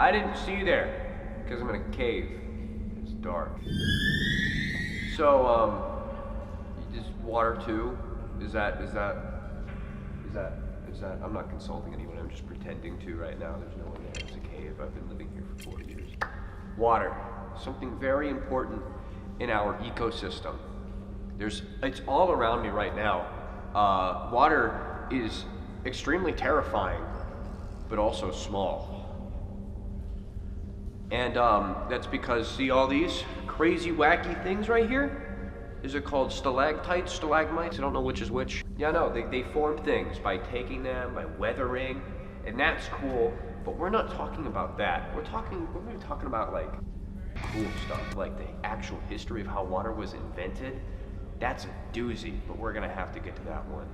I didn't see you there because I'm in a cave. It's dark. So, is WATER2? Is that? I'm not consulting anyone. I'm just pretending to right now. There's no one there. It's a cave. I've been living here for 4 years. Water, something very important in our ecosystem. It's all around me right now. Water is extremely terrifying, but also small. And that's because, see all these crazy, wacky things right here? Is it called stalactites, stalagmites? I don't know which is which. Yeah, no, they form things by taking them, by weathering, and that's cool. But we're not talking about that. We're going to be talking about like cool stuff, like the actual history of how water was invented. That's a doozy, but we're gonna have to get to that one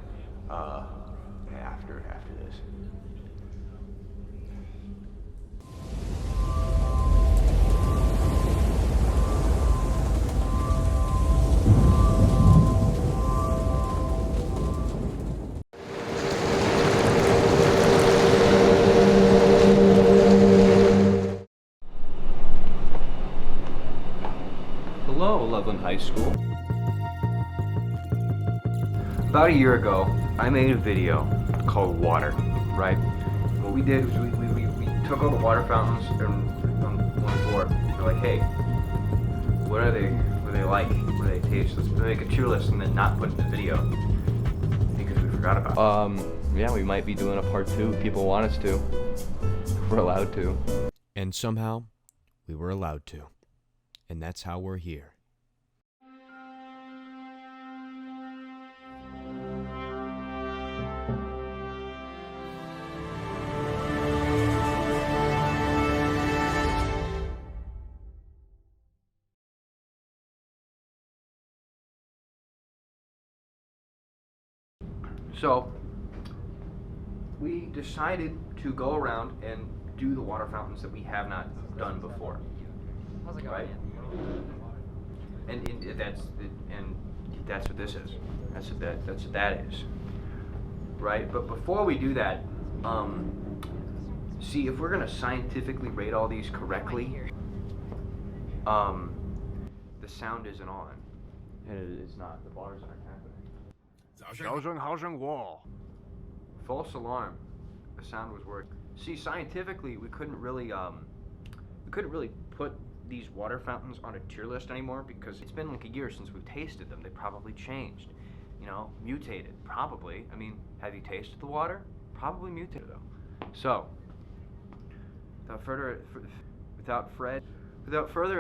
after this. Hello, Loveland High School. About a year ago, I made a video called Water, right? What we did was we took all the water fountains and on one floor. We're like, hey, what are they? What do they like? What do they taste? Let's make a tier list and then not put in the video because we forgot about it. Yeah, we might be doing a part 2 if people want us to. We're allowed to. And somehow, we were allowed to. And that's how we're here. So, we decided to go around and do the water fountains that we have not done before. How's it going? Right? And that's what this is. That's what that is. Right? But before we do that, see, if we're gonna scientifically rate all these correctly, the sound isn't on. And it is not. The bars aren't happening. Housing wall. False alarm. The sound was working. See, scientifically, we couldn't really put these water fountains on a tier list anymore because it's been like a year since we've tasted them. They probably changed, you know, mutated. Probably. I mean, have you tasted the water? Probably mutated though. So, without further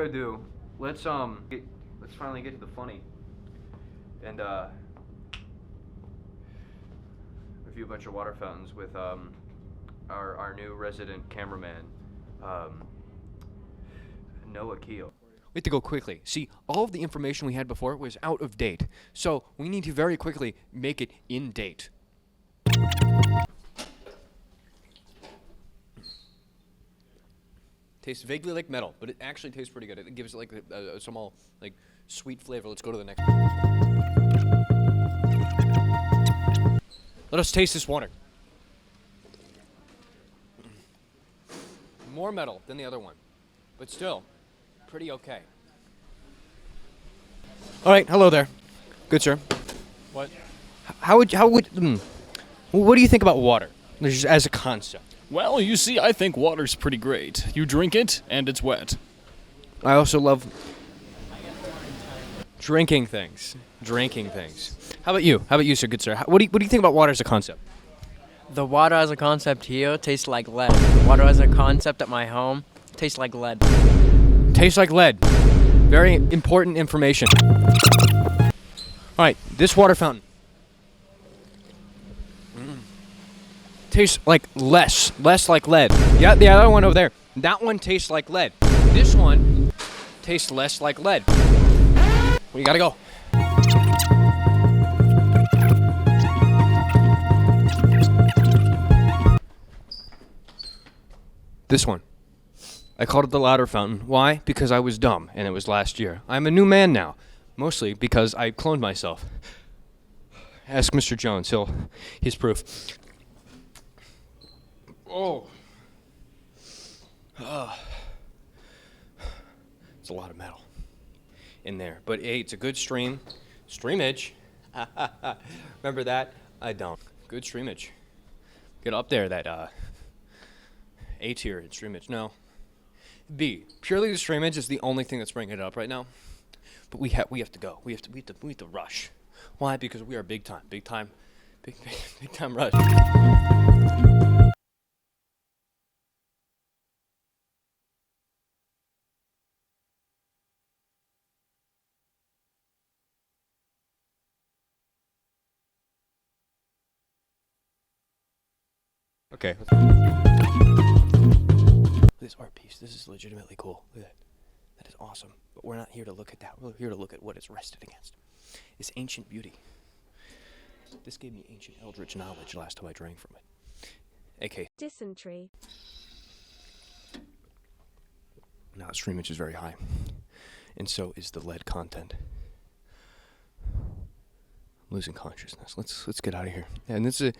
ado, let's finally get to the funny and review a bunch of water fountains with our new resident cameraman, Noah Keel. We have to go quickly. See, all of the information we had before was out of date. So we need to very quickly make it in date. Tastes vaguely like metal, but it actually tastes pretty good. It gives it like a small, like, sweet flavor. Let's go to the next one. Let us taste this water. More metal than the other one, but still pretty okay. All right, hello there. Good sir. What? What do you think about water just as a concept? Well, you see, I think water's pretty great. You drink it, and it's wet. I also love drinking things. How about you? Sir, good sir? What do you think about water as a concept? The water as a concept here tastes like lead. The water as a concept at my home tastes like lead. Tastes like lead. Very important information. All right, this water fountain tastes like less like lead. Yeah, the other one over there. That one tastes like lead. This one tastes less like lead. We gotta go. This one. I called it the louder fountain. Why? Because I was dumb, and it was last year. I'm a new man now. Mostly because I cloned myself. Ask Mr. Jones. He's proof. Oh. It's a lot of metal in there. But hey, it's a good stream. Streamage. Remember that? I don't. Good streamage. Get up there, that A tier in streamage. No. B. Purely the streamage is the only thing that's bringing it up right now. But we have to go. We have to rush. Why? Because we are big time rush. Okay. This art piece. This is legitimately cool. Look at that. That is awesome. But we're not here to look at that. We're here to look at what it's rested against. It's ancient beauty. This gave me ancient eldritch knowledge last time I drank from it. AK. Dysentery. Now the streamage is very high. And so is the lead content. I'm losing consciousness. Let's get out of here. Yeah, and it's a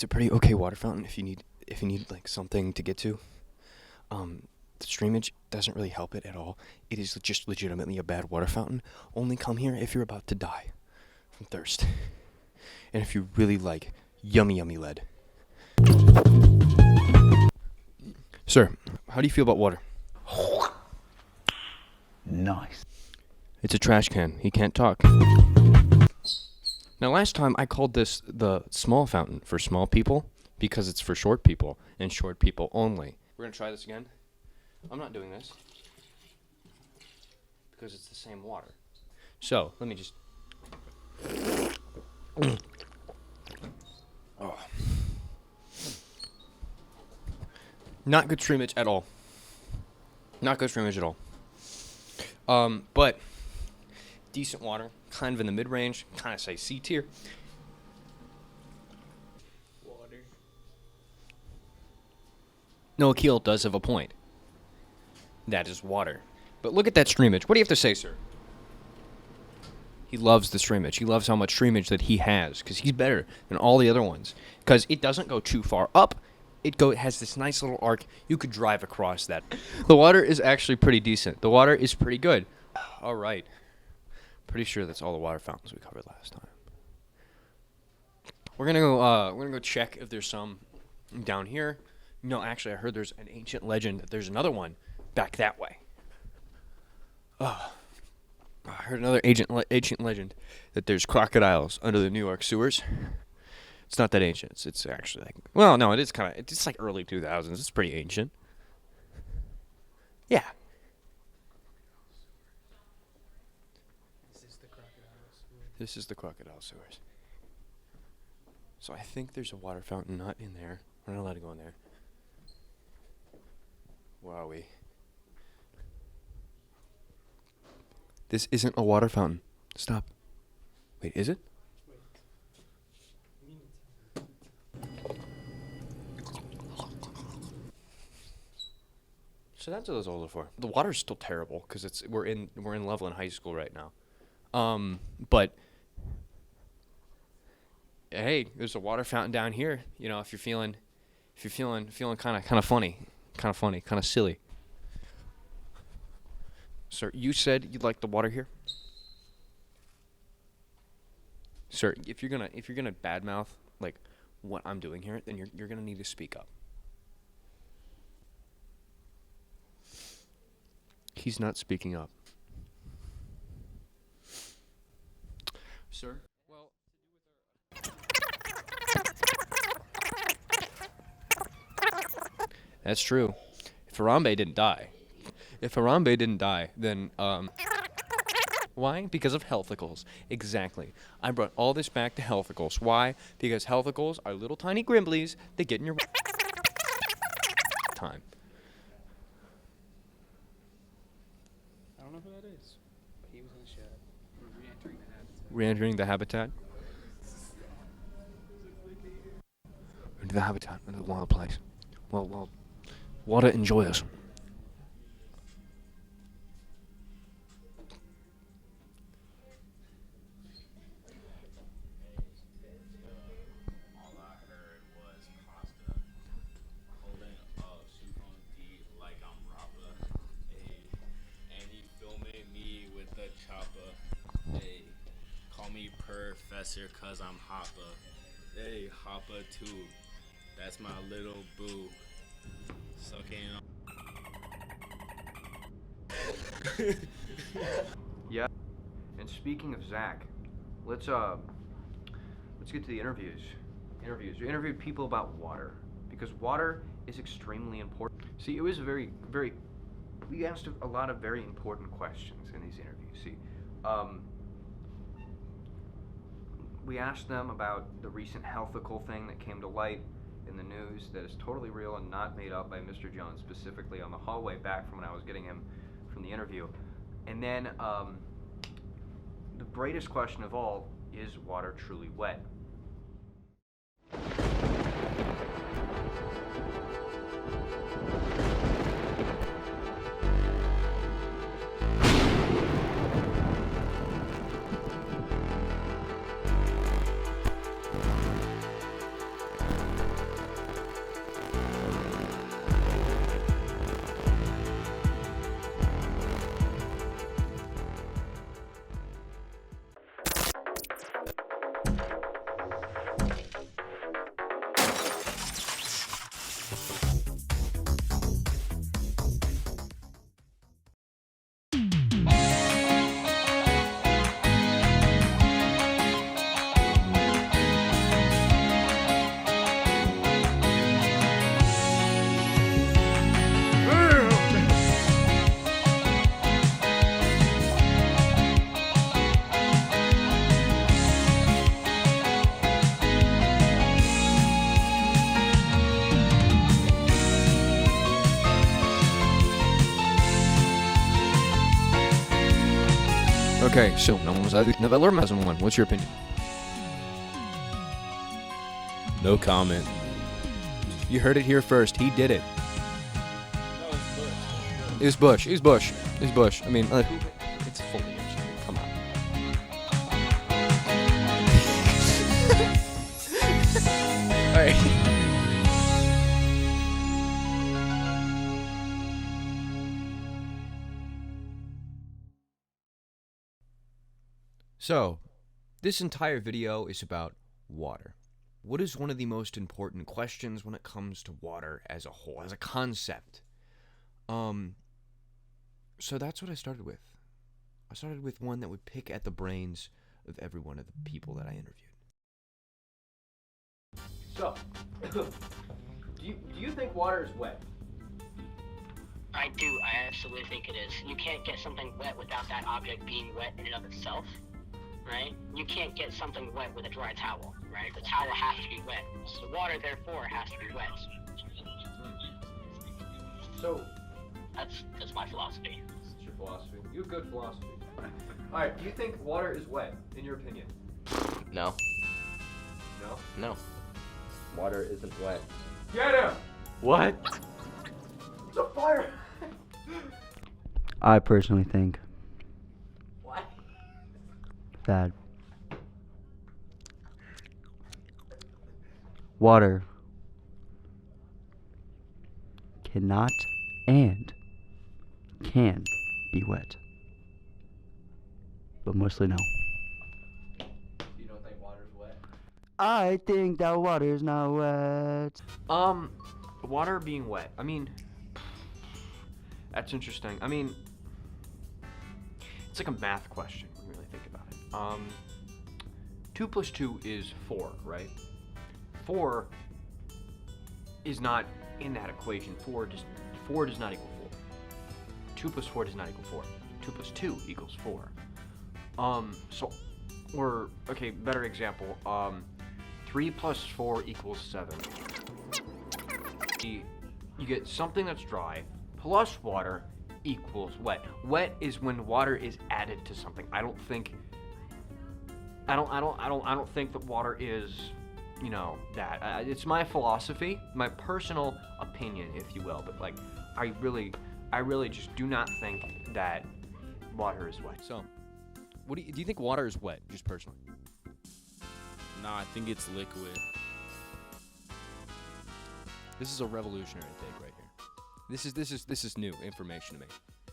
pretty okay water fountain if you need like something to get to. The streamage doesn't really help it at all. It is just legitimately a bad water fountain. Only come here if you're about to die from thirst. And if you really like yummy lead. Sir, how do you feel about water? Nice. It's a trash can. He can't talk. Now, last time I called this the small fountain for small people because it's for short people and short people only. We're going to try this again. I'm not doing this because it's the same water. So, let me just... Oh. Not good streamage at all. Not good streamage at all. But decent water, kind of in the mid-range, kind of say C tier. Water. No, Akil does have a point. That is water. But look at that streamage. What do you have to say, sir? He loves the streamage. He loves how much streamage that he has, because he's better than all the other ones. Because it doesn't go too far up. It has this nice little arc. You could drive across that. The water is actually pretty decent. The water is pretty good. All right. Pretty sure that's all the water fountains we covered last time. We're gonna go check if there's some down here. No, actually, I heard there's an ancient legend that there's another one back that way. I heard another ancient legend that there's crocodiles under the New York sewers. It's not that ancient. It's actually like, well, no, it is kind of, it's like early 2000s. It's pretty ancient. Yeah. This is the crocodile sewers. So I think there's a water fountain not in there. We're not allowed to go in there. Wowie. This isn't a water fountain. Stop. Wait, is it? So that's what those older for. The water's still terrible because we're in Loveland High School right now. But hey, there's a water fountain down here. You know, if you're feeling kind of funny, kind of silly. Sir, you said you'd like the water here? Sir, if you're gonna badmouth like what I'm doing here, then you're gonna need to speak up. He's not speaking up. Sir? Well, that's true. If Harambe didn't die, then why? Because of healthicals. Exactly. I brought all this back to healthicals. Why? Because healthicals are little tiny grimblies that get in your time. I don't know who that is, but he was in the shed. We're re-entering the habitat. Re-entering the habitat. Into the habitat, into the wild place. Well, water enjoy us. call me Professor cause I'm Hoppa. Hey, Hoppa 2. That's my little boo. Sucking on. Yeah. And speaking of Zach, let's get to the interviews. We interviewed people about water because water is extremely important. See, it was we asked a lot of very important questions in these interviews. See, we asked them about the recent healthical thing that came to light in the news that is totally real and not made up by Mr. Jones, specifically on the hallway back from when I was getting him from the interview. And then the greatest question of all, is water truly wet? Okay, so no one was either. Novella hasn't won. What's your opinion? No comment. You heard it here first. He did it. No, it's Bush. It was Bush. It was Bush. It was Bush. I mean, it's fully engineered. Come on. All right. So, this entire video is about water. What is one of the most important questions when it comes to water as a whole, as a concept? So that's what I started with. I started with one that would pick at the brains of every one of the people that I interviewed. So, do you think water is wet? I do. I absolutely think it is. You can't get something wet without that object being wet in and of itself, right? You can't get something wet with a dry towel, right? The towel has to be wet. The water, therefore, has to be wet. So, that's my philosophy. that's your philosophy. You have good philosophy. All right, do you think water is wet, in your opinion? No. No? No. Water isn't wet. Get him! What? It's a fire! I personally think What? that water cannot and can be wet. But mostly no. You don't think water's wet? I think that water's not wet. Water being wet. I mean, that's interesting. I mean, it's like a math question when you really think about it. 2 plus 2 is 4, right? 4 is not in that equation. 4 does not equal 4. 2 plus 4 does not equal 4. 2 plus 2 equals 4. Okay, better example. 3 plus 4 equals 7. You get something that's dry plus water equals wet. Wet is when water is added to something. I don't think that water is, that. It's my philosophy, my personal opinion, if you will. But like, I really just do not think that water is wet. So, do you think water is wet, just personally? Nah, I think it's liquid. This is a revolutionary take right here. This is new information to me.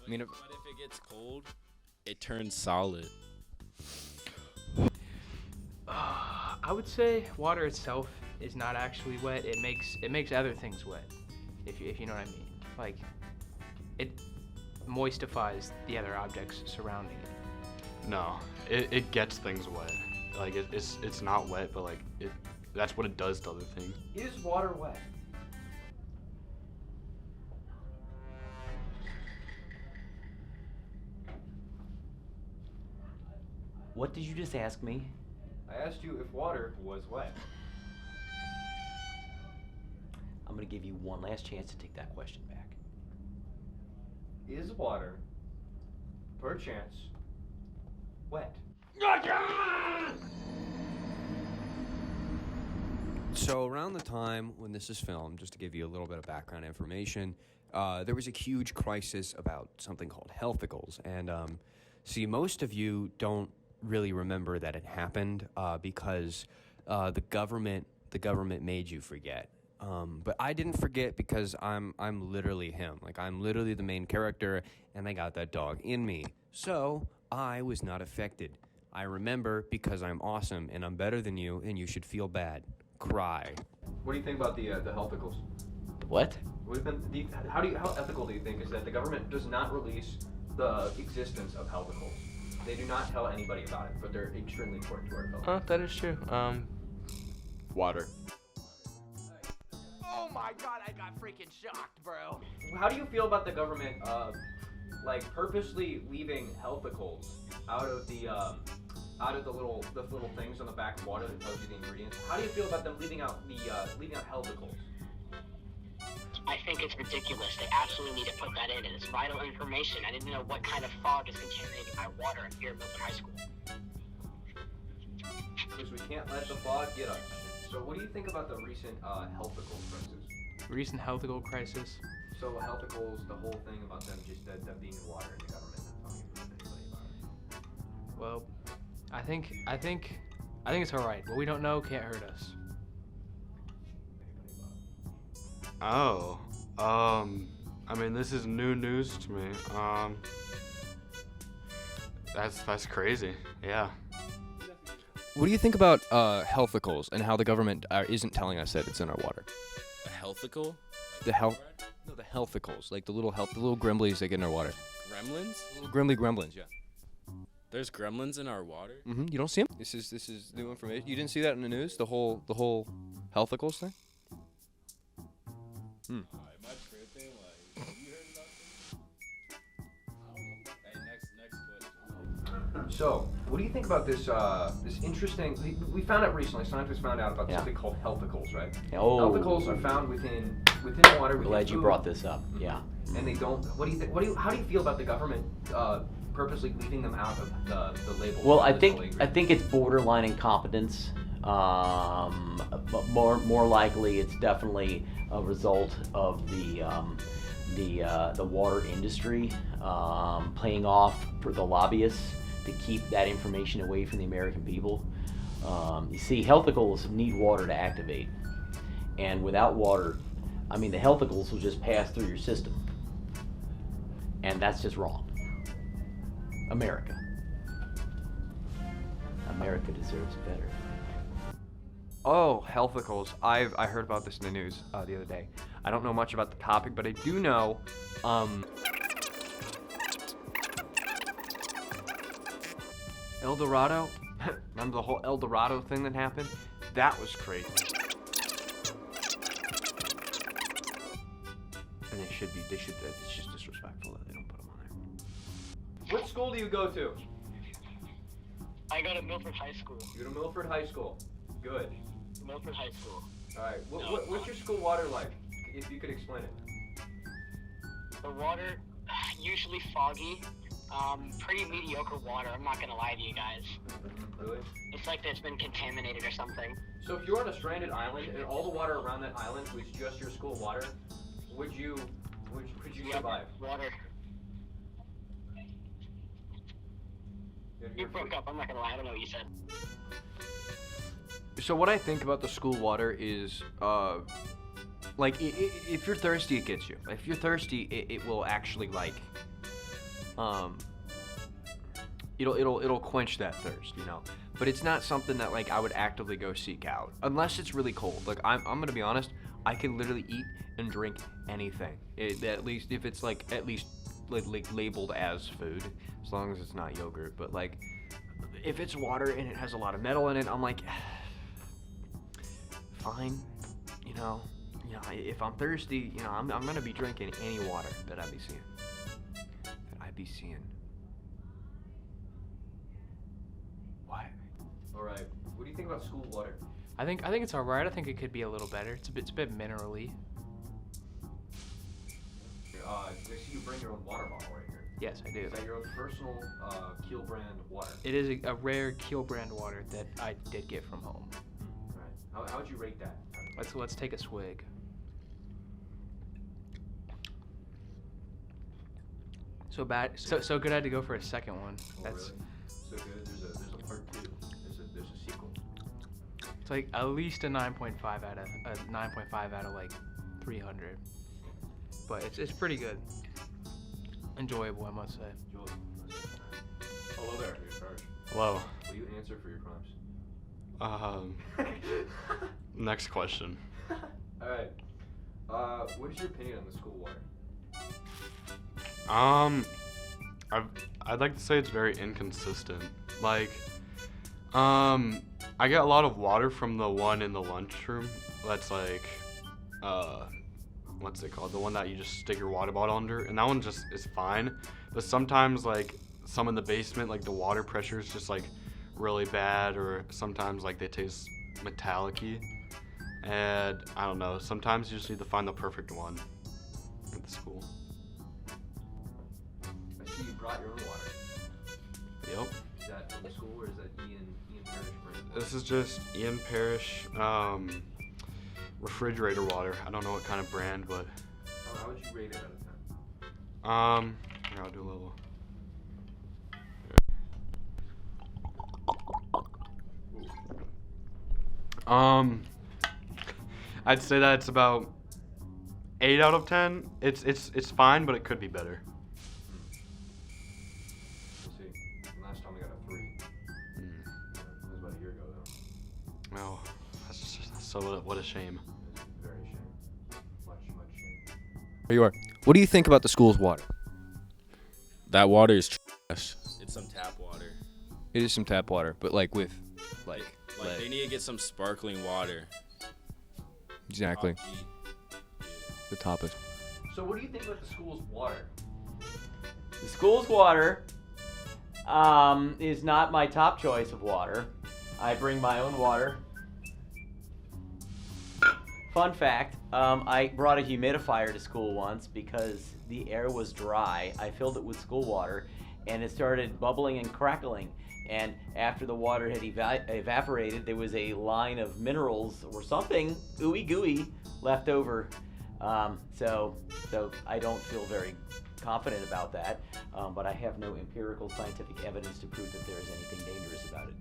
I mean, But if it gets cold, it turns solid. would say water itself is not actually wet. It makes other things wet, if you know what I mean. Like, it moistifies the other objects surrounding it. No, it gets things wet. Like it's not wet, but like that's what it does to other things. Is water wet? What did you just ask me? I asked you if water was wet. I'm gonna give you one last chance to take that question back. Is water, perchance, wet? So around the time when this is filmed, just to give you a little bit of background information, there was a huge crisis about something called healthicals. And see, most of you don't really remember that it happened because the government made you forget. But I didn't forget because I'm literally him. Like, I'm literally the main character, and I got that dog in me. So I was not affected. I remember because I'm awesome and I'm better than you, and you should feel bad. Cry. What do you think about the healthicals? What? How ethical do you think is that the government does not release the existence of healthicals? They do not tell anybody about it, but they're extremely important to our health. That is true. Water. Oh my god, I got freaking shocked, bro. How do you feel about the government, like purposely leaving healthicals out of the little things on the back of water that tells you the ingredients? How do you feel about them leaving out healthicals? I think it's ridiculous. They absolutely need to put that in. It's vital information. I didn't know what kind of fog is contaminating my water here at Milford High School. Because we can't let the fog get us. So what do you think about the recent healthical crisis? Recent healthical crisis. So healthicals, the whole thing about them just them being in water and the government not telling anybody about it. Well, I think it's all right. What we don't know can't hurt us. Oh, I mean, this is new news to me. That's crazy. Yeah. What do you think about healthicals and how the government isn't telling us that it's in our water? A healthical? The healthicals, like the little gremlins that get in our water. Gremlins? Little gremlins, yeah. There's gremlins in our water? Mm-hmm. You don't see them? This is new information. You didn't see that in the news? The whole healthicals thing? Hmm. Am I tripping? Like, have you heard about this? I don't know. Hey, next question. So, what do you think about this this interesting? We found out recently. Scientists found out about something called healthicals, right? Oh. Healthicals are found within water. I'm glad you brought this up. Yeah. And they don't. What do you think? How do you feel about the government purposely leaving them out of the label? Well, I think it's borderline incompetence. But more likely, it's definitely a result of the water industry playing off for the lobbyists to keep that information away from the American people. You see, healthicals need water to activate, and without water, I mean, the healthicals will just pass through your system, and that's just wrong. America deserves better. Oh, healthicals. I heard about this in the news the other day. I don't know much about the topic, but I do know, El Dorado. Remember the whole El Dorado thing that happened? That was crazy. And it's just disrespectful that they don't put them on there. What school do you go to? I go to Milford High School. You go to Milford High School. Good. Milford High School. All right. What's your school water like? If you could explain it. The water, usually foggy. Pretty mediocre water. I'm not gonna lie to you guys. Really? It's like it's been contaminated or something. So if you were on a stranded island and all the water around that island was just your school water, could you survive? Water. You broke up. I'm not gonna lie. I don't know what you said. So what I think about the school water is, like, if you're thirsty, it gets you. If you're thirsty, it will actually, like, It'll quench that thirst, you know. But it's not something that like I would actively go seek out unless it's really cold. Like I'm gonna be honest, I can literally eat and drink anything. At least if it's like at least like labeled as food, as long as it's not yogurt. But like if it's water and it has a lot of metal in it, I'm like, fine, you know. You know, if I'm thirsty, you know, I'm gonna be drinking any water that I be seeing. What? All right. What do you think about school water? I think it's alright. I think it could be a little better. It's a bit minerally. I see you bring your own water bottle right here. Yes, I do. Is that your own personal Kiel brand water? It is a rare Kiel brand water that I did get from home. All right. How would you rate that? Let's take a swig. So bad, so good I had to go for a second one. Oh, That's really? So good. There's a part 2. There's a sequel. It's like at least a 9.5 out of like 300. But it's pretty good. Enjoyable, I must say. Hello there, you're charged. Hello. Will you answer for your crimes? Next question. All right. What is your opinion on the school water? I'd like to say it's very inconsistent. Like, I get a lot of water from the one in the lunchroom. That's like, what's it called? The one that you just stick your water bottle under, and that one just is fine. But sometimes, like, some in the basement, like the water pressure is just like really bad, or sometimes like they taste metallic-y. And I don't know. Sometimes you just need to find the perfect one at the school. I see you brought your own water. Yep. Is that from the school or is that Ian Parrish brand? This is just Ian Parrish refrigerator water. I don't know what kind of brand, but How would you rate it out of 10? here, I'll do a little. I'd say that it's about 8 out of 10. It's fine, but it could be better. Let's see. Last time we got a 3. That was about a year ago, though. Oh, that's just so what a shame. Very shame. Much shame. Here you are. What do you think about the school's water? That water is trash. It's some tap water. It is some tap water, but like with, like they need to get some sparkling water. Exactly. Top G. The top is. So what do you think about the school's water? The school's water is not my top choice of water. I bring my own water. Fun fact, I brought a humidifier to school once because the air was dry. I filled it with school water and it started bubbling and crackling. And after the water had evaporated, there was a line of minerals or something ooey gooey left over. So I don't feel very confident about that, but I have no empirical scientific evidence to prove that there is anything dangerous about it.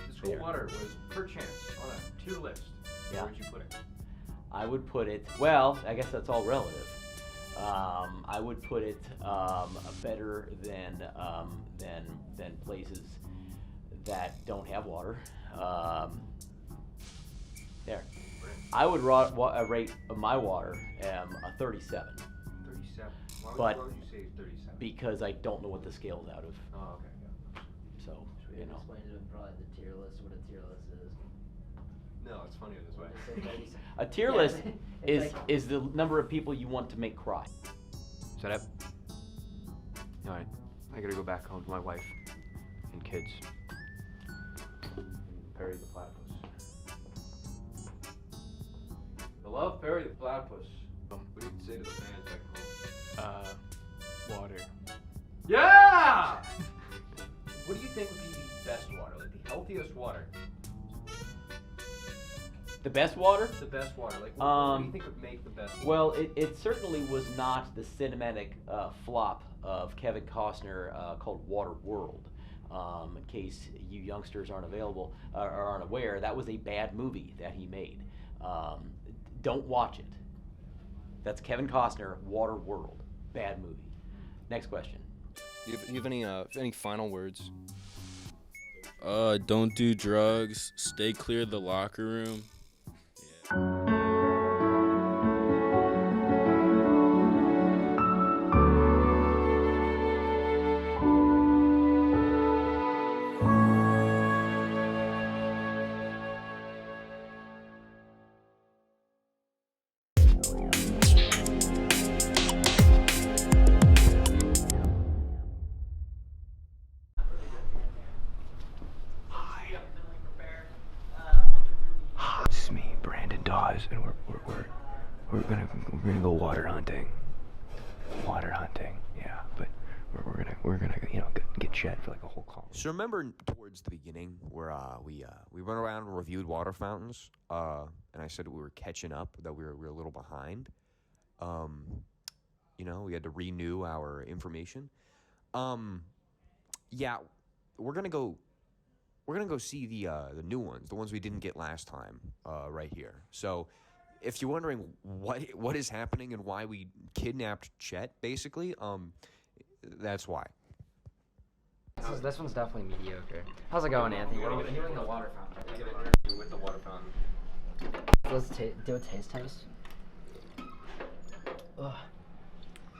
The school water was per chance on a tier list. Yeah. Where would you put it? I would put it, well, I guess that's all relative. I would put it better than places that don't have water. There. I would rate my water a 37. 37. Why But would you say 37? because I don't know what the scale's out of. Oh, okay. Yeah. So, you know. Explain to them probably the tier list, what a tier list is. No, it's funnier this way. A tier list is the number of people you want to make cry. Is that it? Alright. I gotta go back home to my wife and kids. Perry the platypus. I love Perry the platypus. What do you say to the fans back home? Water. Yeah! What do you think would be the best water? Like the healthiest water? The best water? The best water. Like what do you think would make the best water? Well, it certainly was not the cinematic flop of Kevin Costner called Water World. In case you youngsters aren't aware, that was a bad movie that he made. Don't watch it. That's Kevin Costner, Water World. Bad movie. Next question. Do you have any final words? Don't do drugs. Stay clear of the locker room. It's me, Brandon Dawes, and we're gonna go water hunting. Water hunting, yeah. But we're gonna get Chet for like a whole call. So remember towards the beginning where we went around and reviewed water fountains, and I said we were catching up, that we were a little behind. We had to renew our information. Yeah, we're gonna go see the new ones, the ones we didn't get last time, right here. So, if you're wondering what is happening and why we kidnapped Chet, basically, that's why. This one's definitely mediocre. How's it going, Anthony? We're doing the water fountain. With the water fountain. Let's do a taste test. Ugh.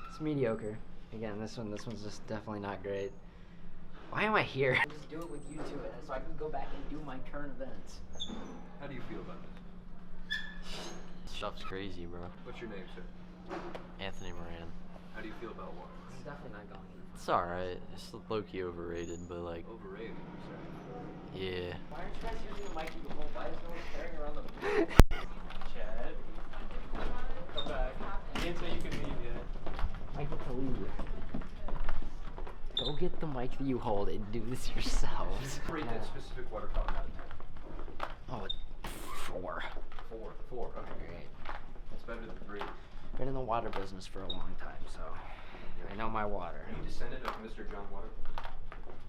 It's mediocre. Again, this one's just definitely not great. Why am I here? I'll just do it with you two, so I can go back and do my current events. How do you feel about this? Stuff's crazy, bro. What's your name, sir? Anthony Moran. How do you feel about water? It's definitely not going. It's alright. It's low-key overrated, but like... Overrated, you say? Yeah. Why aren't you guys using the mic the whole? Why is no one carrying around the Chad, come back. You didn't say you could leave yet. I get to leave. Go get the mic that you hold and do this yourselves. Rate that specific water fountain out of 10. Oh, 4. 4. Okay, great. That's better than 3. Been in the water business for a long time, so I know my water. Are you descendant of Mr. John Water?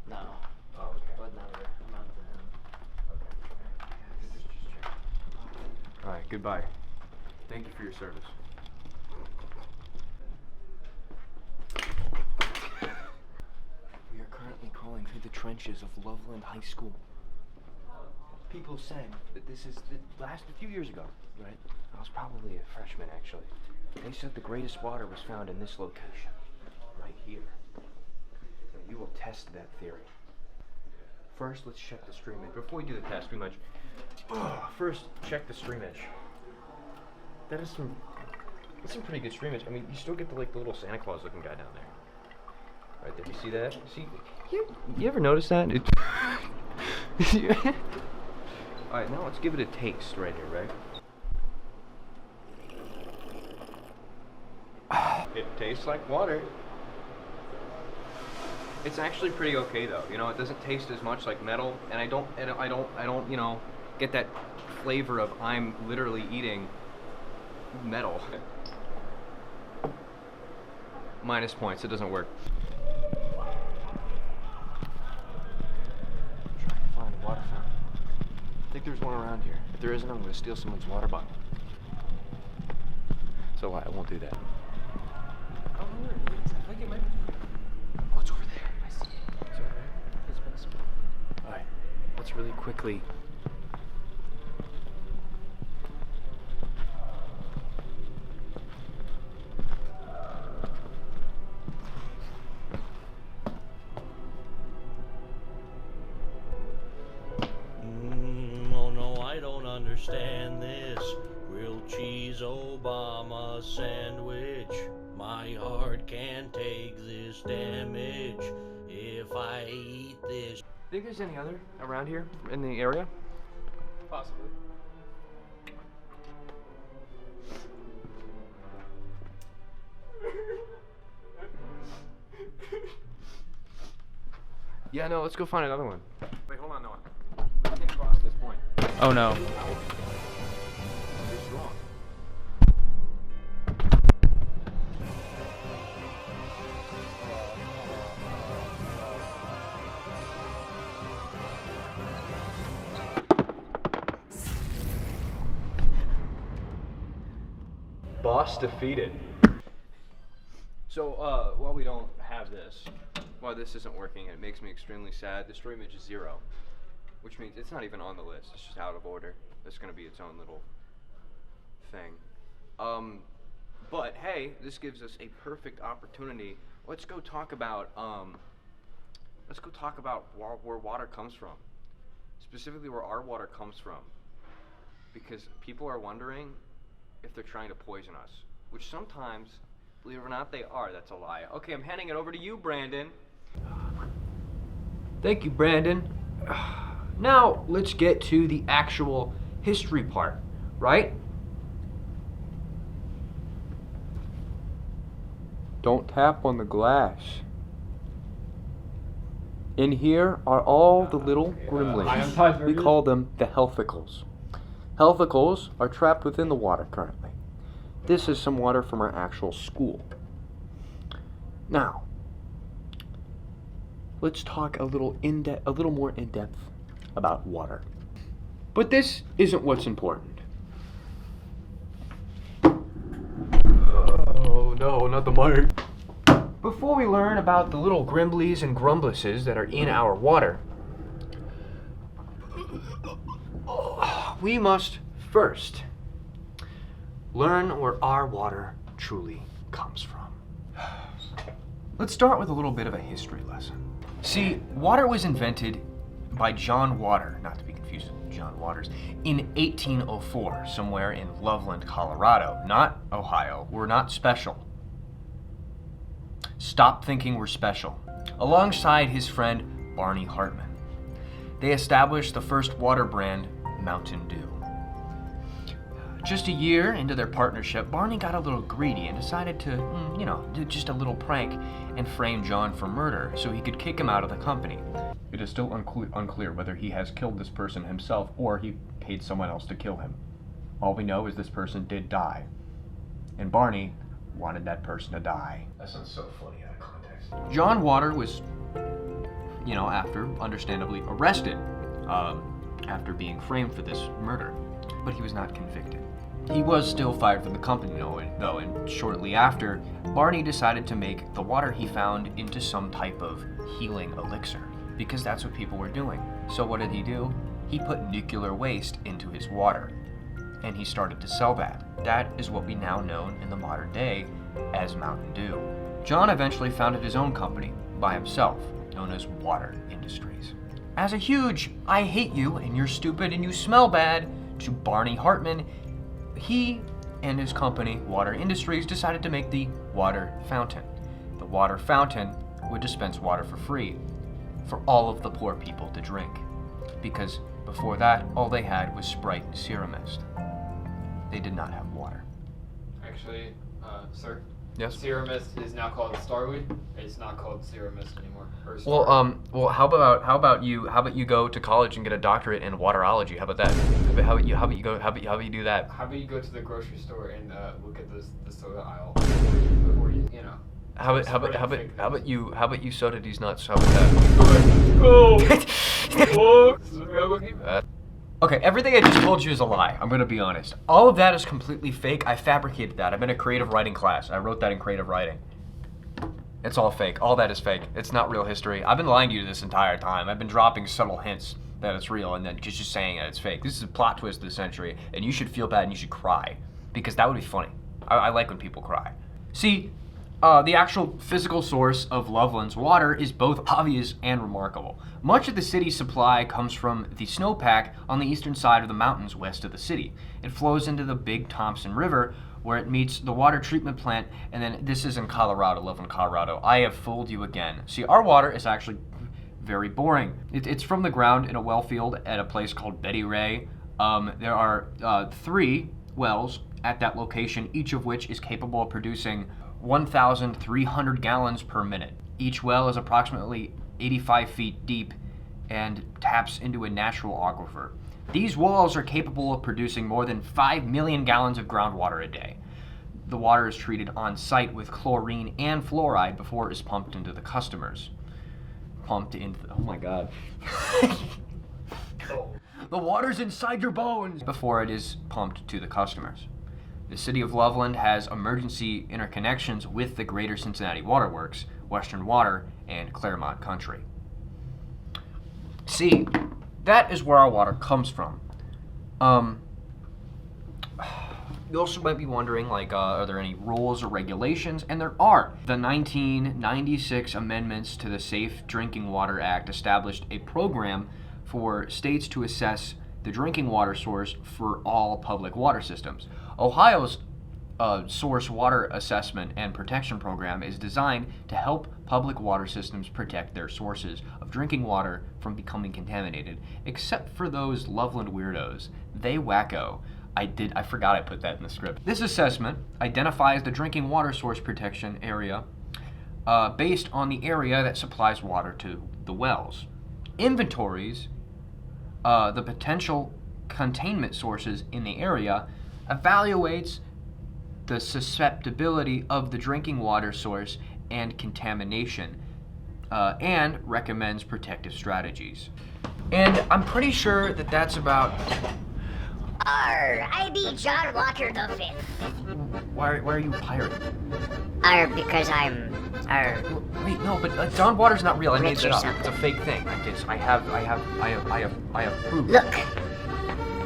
No. Oh, okay. But never. I'm out to him. Okay. Just check. All right. Goodbye. Thank you for your service. We are currently crawling through the trenches of Loveland High School. People said that this is a few years ago, right? I was probably a freshman, actually. They said the greatest water was found in this location, right here. And we will test that theory. First, let's check the stream edge. Before we do the test, we might first check the stream edge. That's some pretty good stream edge. I mean, you still get the little Santa Claus looking guy down there. Right there, you see that? See, you ever notice that? Alright, now let's give it a taste right here, right? It tastes like water. It's actually pretty okay though. You know, it doesn't taste as much like metal, and I don't, get that flavor of I'm literally eating metal. Minus points, it doesn't work. Trying to find a water fountain. I think there's one around here. If there isn't, I'm gonna steal someone's water bottle. So I won't do that. Oh, there it is. I think it might be. Oh, it's over there. I see it. It's over there. It's been a spin. Alright, let's really quickly. Oh no, I don't understand this. Grilled cheese Obama sandwich. My heart can't take this damage if I eat this. Think there's any other around here in the area? Possibly. Yeah, no, let's go find another one. Wait, hold on, Noah. I can't cross this point. Oh no. It's wrong. Boss defeated. So, while we don't have this, why this isn't working, and it makes me extremely sad. The stream image is 0, which means it's not even on the list. It's just out of order. It's going to be its own little thing. But hey, this gives us a perfect opportunity. Let's go talk about where water comes from. Specifically where our water comes from. Because people are wondering if they're trying to poison us. Which sometimes, believe it or not, they are. That's a lie. Okay, I'm handing it over to you, Brandon. Thank you, Brandon. Now, let's get to the actual history part, right? Don't tap on the glass. In here are all the little gremlins. We call them the healthicals. Healthicals are trapped within the water currently. This is some water from our actual school. Now, let's talk a little more in depth about water. But this isn't what's important. Oh no, not the mic. Before we learn about the little grimblies and grumbluses that are in our water, we must first learn where our water truly comes from. Let's start with a little bit of a history lesson. See, water was invented by John Water, not to be confused with John Waters, in 1804, somewhere in Loveland, Colorado, not Ohio. We're not special. Stop thinking we're special. Alongside his friend, Barney Hartman. They established the first water brand, Mountain Dew. Just a year into their partnership, Barney got a little greedy and decided to, do just a little prank and frame John for murder so he could kick him out of the company. It is still unclear whether he has killed this person himself or he paid someone else to kill him. All we know is this person did die. And Barney wanted that person to die. That sounds so funny out of context. John Water was, understandably arrested after being framed for this murder, but he was not convicted. He was still fired from the company, though, and shortly after, Barney decided to make the water he found into some type of healing elixir, because that's what people were doing. So what did he do? He put nuclear waste into his water, and he started to sell that. That is what we now know in the modern day as Mountain Dew. John eventually founded his own company by himself, known as Water Industries. As a huge, I hate you and you're stupid and you smell bad, to Barney Hartman, he and his company, Water Industries, decided to make the water fountain. The water fountain would dispense water for free for all of the poor people to drink. Because before that, all they had was Sprite and Serum Mist. They did not have water. Actually, sir. Yes? Serum Mist is now called Starweed. It's not called Serum Mist anymore. Well, how about you go to college and get a doctorate in waterology? How about that? How about you do that? How about you go to the grocery store and look at the soda aisle before you How about you soda these nuts? How about that? Okay, everything I just told you is a lie. I'm gonna be honest. All of that is completely fake. I fabricated that. I'm in a creative writing class. I wrote that in creative writing. It's all fake. All that is fake. It's not real history. I've been lying to you this entire time. I've been dropping subtle hints that it's real and then just saying that it's fake. This is a plot twist of the century, and you should feel bad and you should cry, because that would be funny. I like when people cry. See, the actual physical source of Loveland's water is both obvious and remarkable. Much of the city's supply comes from the snowpack on the eastern side of the mountains west of the city. It flows into the Big Thompson River, where it meets the water treatment plant, and then this is in Colorado, Loveland, Colorado. I have fooled you again. See, our water is actually very boring. It's from the ground in a well field at a place called Betty Ray. There are 3 wells at that location, each of which is capable of producing 1,300 gallons per minute. Each well is approximately 85 feet deep and taps into a natural aquifer. These wells are capable of producing more than 5 million gallons of groundwater a day. The water is treated on site with chlorine and fluoride before it is pumped into the customers. Oh my God. The water's inside your bones! Before it is pumped to the customers. The city of Loveland has emergency interconnections with the Greater Cincinnati Water Works, Western Water, and Claremont Country. See, that is where our water comes from. You also might be wondering, like, are there any rules or regulations? And there are. The 1996 amendments to the Safe Drinking Water Act established a program for states to assess the drinking water source for all public water systems. Ohio's Source Water Assessment and Protection Program is designed to help public water systems protect their sources of drinking water from becoming contaminated, except for those Loveland weirdos. They wacko. I forgot I put that in the script. This assessment identifies the drinking water source protection area based on the area that supplies water to the wells. Inventories the potential containment sources in the area, evaluates the susceptibility of the drinking water source and contamination, and recommends protective strategies. And I'm pretty sure that that's about... I be John Walker the Fifth. Why are you a pirate? Because I'm... Wait, no, but John Water's not real. I made Rich that or up. something. It's a fake thing. I have proof. Look,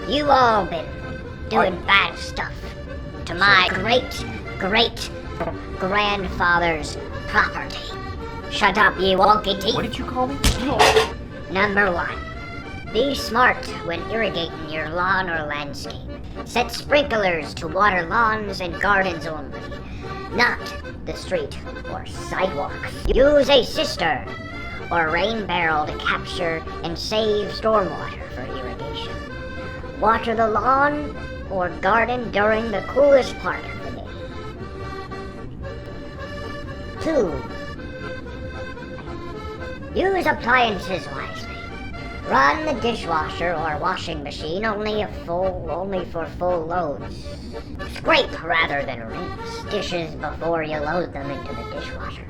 you all been doing bad stuff to my great-great-grandfather's property. Shut up, you wonky teeth. What did you call me? Number 1. Be smart when irrigating your lawn or landscape. Set sprinklers to water lawns and gardens only, not the street or sidewalks. Use a cistern or rain barrel to capture and save stormwater for irrigation. Water the lawn or garden during the coolest part of the day. 2. Use appliances wisely. Run the dishwasher or washing machine only for full loads. Scrape rather than rinse dishes before you load them into the dishwasher.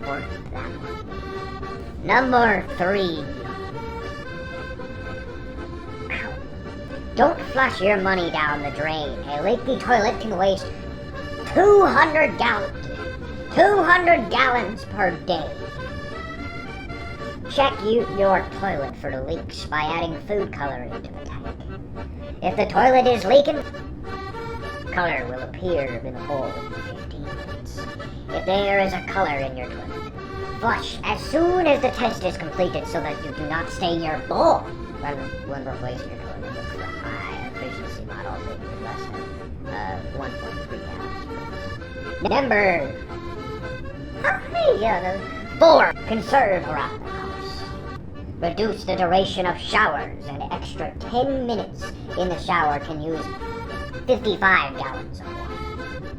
Or that one. Number 3. Don't flush your money down the drain. A leaky toilet can waste 200 gallons per day. Check your toilet for leaks by adding food coloring to the tank. If the toilet is leaking, color will appear in the bowl in 15 minutes. If there is a color in your toilet, flush as soon as the test is completed so that you do not stain your bowl. When replacing your toilet, look for high efficiency models with less than 1.3 gallons. Number 4. Conserve around the house. Reduce the duration of showers. An extra 10 minutes in the shower can use 55 gallons of water.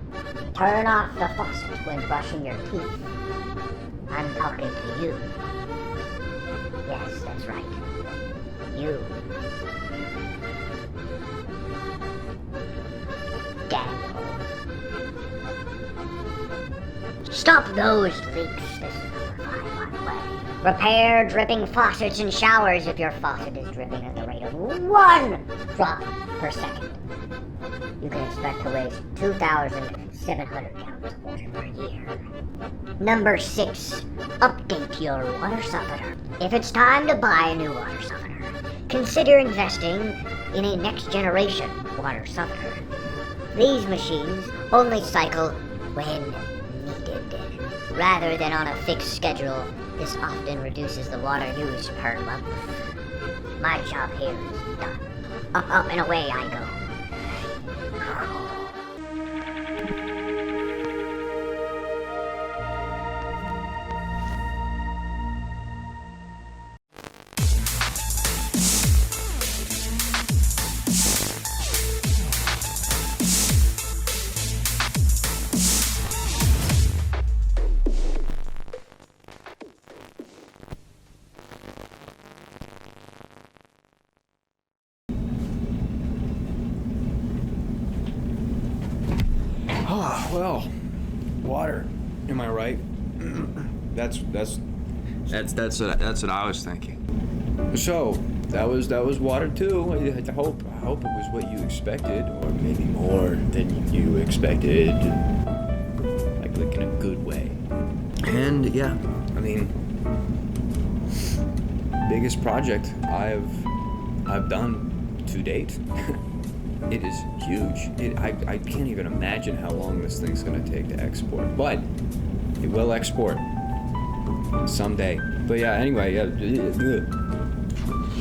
Turn off the faucet when brushing your teeth. I'm talking to you. Yes, that's right. You. Daniel. Stop those leaks. This is number 5, by the way. Repair dripping faucets and showers if your faucet is dripping at the rate of 1 drop per second. You can expect to waste 2,700 gallons of water per year. Number 6. Update your water softener. If it's time to buy a new water softener, consider investing in a next-generation water softener. These machines only cycle when needed. Rather than on a fixed schedule, this often reduces the water used per month. My job here is done. Up and away I go. Well, water. Am I right? That's what I was thinking. So that was WATER2. I hope it was what you expected, or maybe more than you expected. Like in a good way. And yeah, I mean, biggest project I've done to date. It is huge. I can't even imagine how long this thing's gonna take to export, but it will export someday. But yeah, anyway, yeah,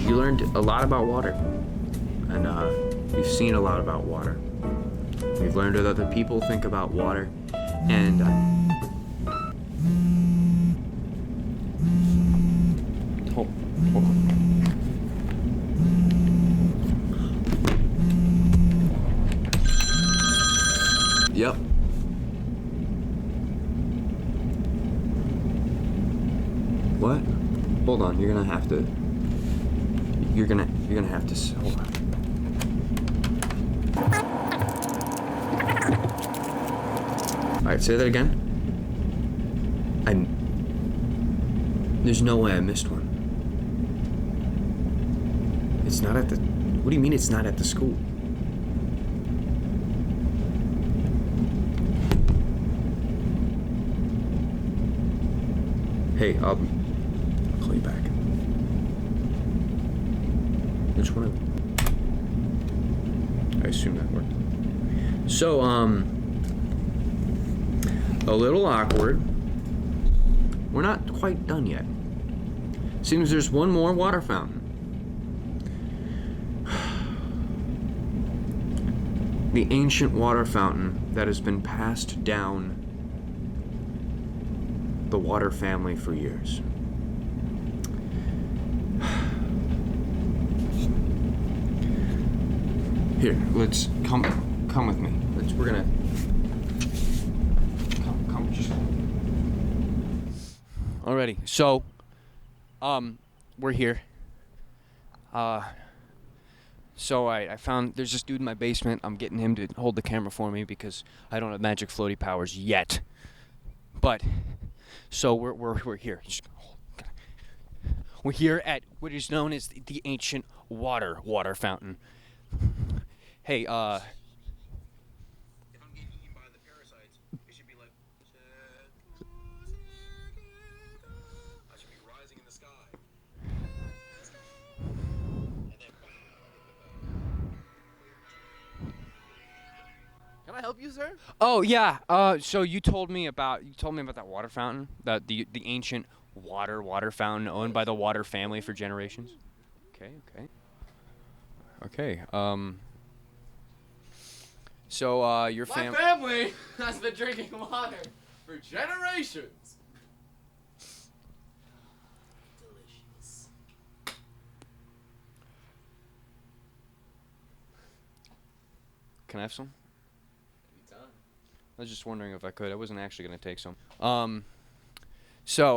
you learned a lot about water, and you've seen a lot about water. We've learned what other people think about water, and hold on. Yep. What? Hold on, you're gonna have to hold on. Alright, say that again. There's no way I missed one. It's not at the, what do you mean it's not at the school? Hey, I'll call you back. Which one? I assume that worked. So, a little awkward. We're not quite done yet. Seems there's one more water fountain. The ancient water fountain that has been passed down the water family for years. Here, let's come with me. We're gonna come just. Alrighty, so we're here. So I found there's this dude in my basement. I'm getting him to hold the camera for me because I don't have magic floaty powers yet. But so we're here. We're here at what is known as the ancient water fountain. Hey, If I'm getting eaten by the parasites, it should be like, I should be rising in the sky. Can I help you, sir? oh yeah. So you told me about that water fountain, the ancient water fountain owned by the Water family for generations. Okay. So your My family. family has been drinking water for generations. Delicious. Can I have some? Anytime. I was just wondering if I could. I wasn't actually gonna take some. So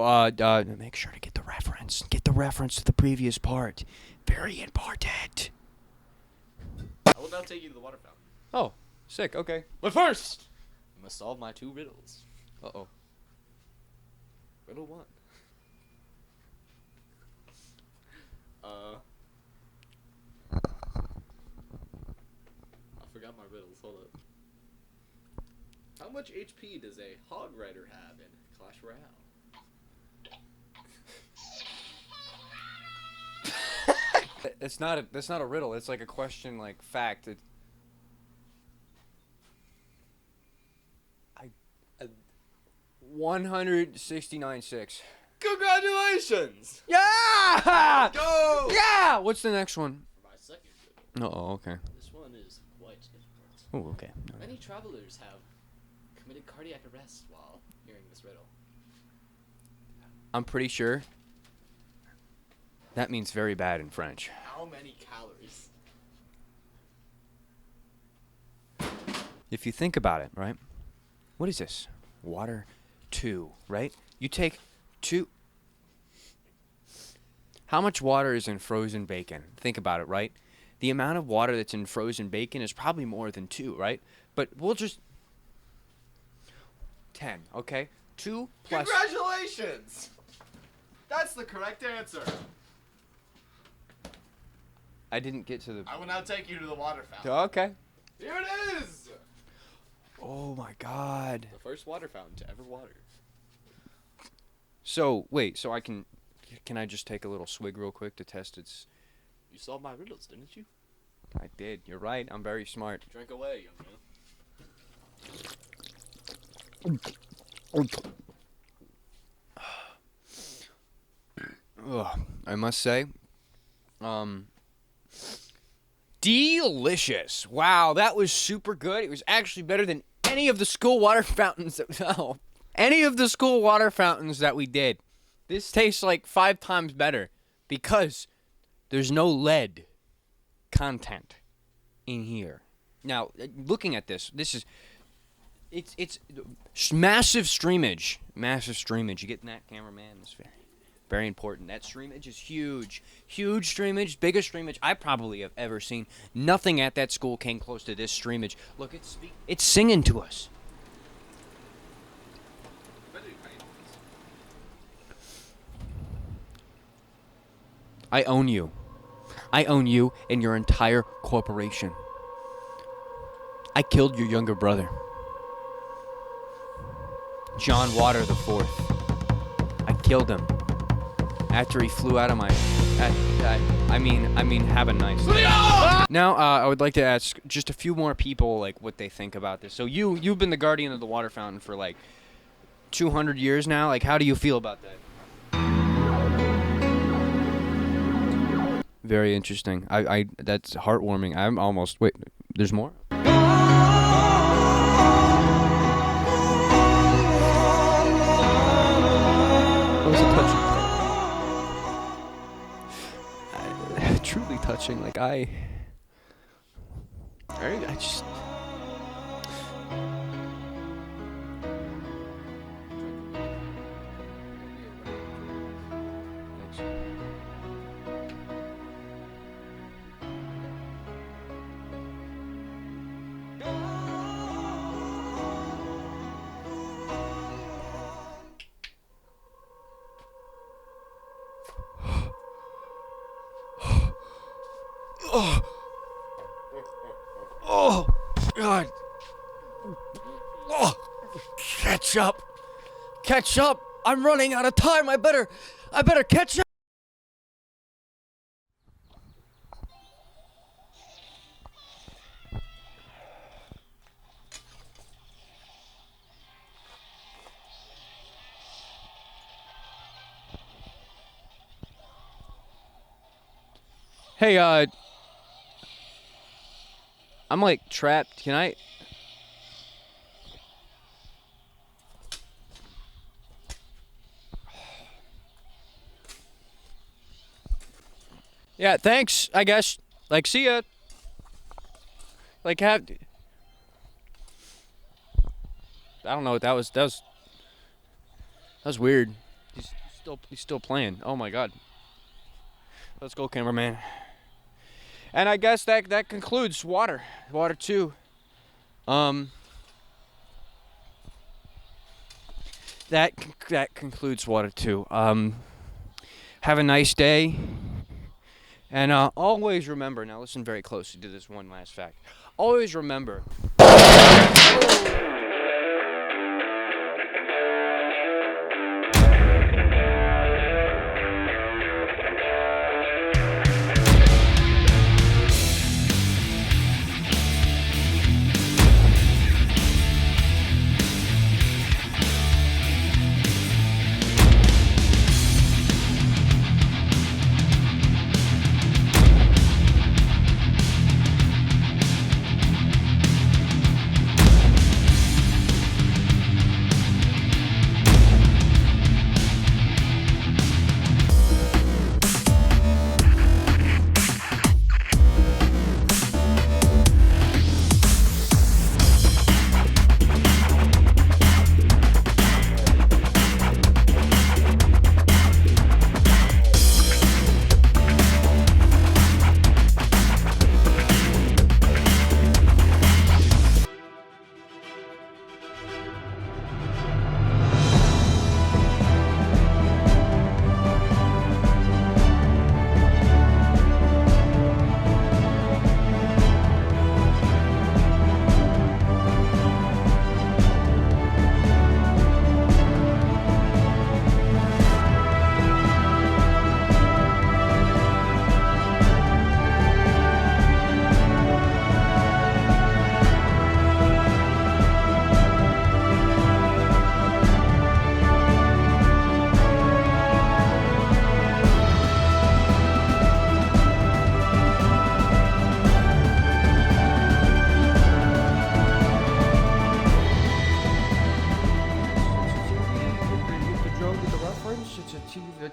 make sure to get the reference. Get the reference to the previous part. Very important. I will now take you to the water fountain. Oh, sick. Okay. But first, I must solve my 2 riddles. Uh-oh. Riddle 1. I forgot my riddles. Hold up. How much HP does a hog rider have in Clash Royale? That's not a riddle. It's like a question, like fact. 169.6. Congratulations! Yeah! Go! Yeah! What's the next one? For my second riddle. Oh, okay. This one is quite difficult. Oh, okay. Many travelers have committed cardiac arrest while hearing this riddle. I'm pretty sure that means very bad in French. How many calories? If you think about it, right? What is this? WATER2, right? You take 2. How much water is in frozen bacon? Think about it, right? The amount of water that's in frozen bacon is probably more than 2, right? But we'll just 10, okay? 2 plus. Congratulations! That's the correct answer. I didn't get to the. I will now take you to the water fountain. Okay. Here it is! Oh my God. The first water fountain to ever water. So wait, so can I just take a little swig real quick to test its? You solved my riddles, didn't you? I did. You're right. I'm very smart. Drink away, young man. Ugh, I must say, delicious. Wow, that was super good. It was actually better than any of the school water fountains any of the school water fountains that we did. This tastes like 5 times better because there's no lead content in here. Now, looking at this is it's massive streamage. Massive streamage. You getting that, cameraman? It's very important. That streamage is huge. Huge streamage. Biggest streamage I probably have ever seen. Nothing at that school came close to this streamage. Look, it's singing to us. I own you. I own you and your entire corporation. I killed your younger brother, John Water the Fourth. I killed him after he flew out of my. I mean, have a nice day. Now, I would like to ask just a few more people like what they think about this. So you've been the guardian of the water fountain for like 200 years now. Like, how do you feel about that? Very interesting. I that's heartwarming. I'm almost wait. There's more. That was a touching. Truly touching. Like I just. Oh, God. Oh, catch up. Catch up. I'm running out of time. I better catch up. Hey, I'm like trapped. Can I? Yeah, thanks, I guess. Like, see ya. Like, I don't know what that was. That was weird. He's still playing. Oh my God. Let's go, cameraman. And I guess that concludes WATER2. That concludes WATER2. Have a nice day. And always remember, now listen very closely to this one last fact. Always remember.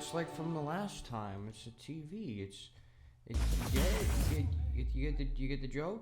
it's like from the last time. It's a TV. It's yeah. You get the joke.